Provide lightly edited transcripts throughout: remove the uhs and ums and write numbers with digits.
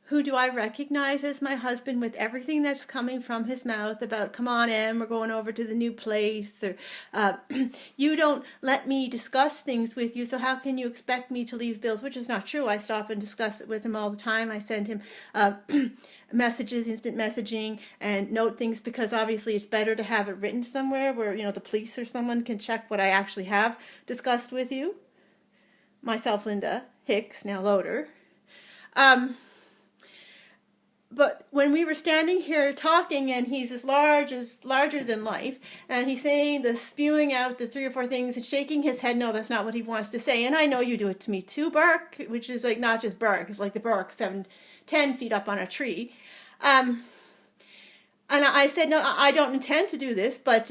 who do I recognize as my husband with everything that's coming from his mouth about, come on, Em, we're going over to the new place, or you don't let me discuss things with you, so how can you expect me to leave bills? Which is not true. I stop and discuss it with him all the time. I send him messages, instant messaging, and note things, because obviously it's better to have it written somewhere where, the police or someone can check what I actually have discussed with you. Myself, Linda Hicks, now Loader. But when we were standing here talking, and he's larger than life, and he's saying spewing out the 3 or 4 things and shaking his head, no, that's not what he wants to say. And I know you do it to me too, bark, which is like not just bark, it's like the bark 7-10 feet up on a tree. And I said, no, I don't intend to do this, but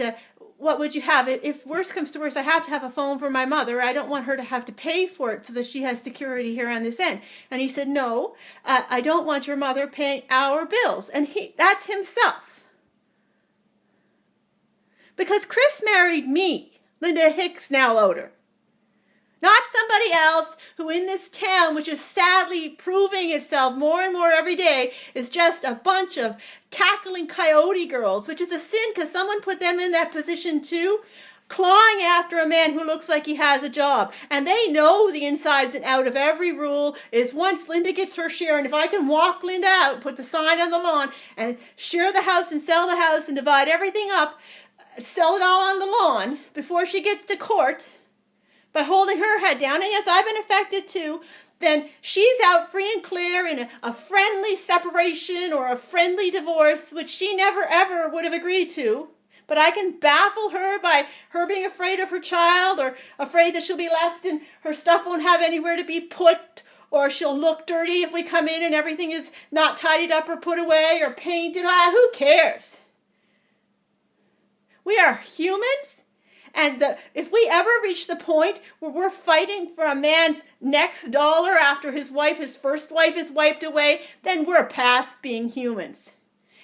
what would you have? If worse comes to worse, I have to have a phone for my mother. I don't want her to have to pay for it so that she has security here on this end. And he said, no, I don't want your mother paying our bills. And that's himself. Because Chris married me, Linda Hicks, now Loader. Not somebody else who in this town, which is sadly proving itself more and more every day, is just a bunch of cackling coyote girls, which is a sin because someone put them in that position too, clawing after a man who looks like he has a job. And they know the insides and out of every rule is once Linda gets her share, and if I can walk Linda out, put the sign on the lawn, and share the house and sell the house and divide everything up, sell it all on the lawn before she gets to court, by holding her head down, and yes, I've been affected too, then she's out free and clear in a friendly separation or a friendly divorce, which she never ever would have agreed to. But I can baffle her by her being afraid of her child, or afraid that she'll be left and her stuff won't have anywhere to be put, or she'll look dirty if we come in and everything is not tidied up or put away or painted. Who cares? We are humans. And if we ever reach the point where we're fighting for a man's next dollar after his first wife is wiped away, then we're past being humans.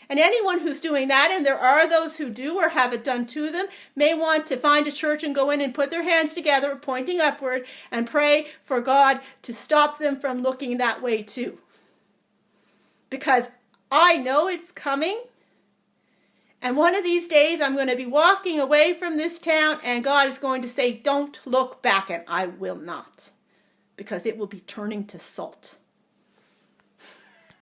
And anyone who's doing that, and there are those who do or have it done to them, may want to find a church and go in and put their hands together, pointing upward, and pray for God to stop them from looking that way too. Because I know it's coming. And one of these days, I'm going to be walking away from this town, and God is going to say, don't look back, and I will not, because it will be turning to salt.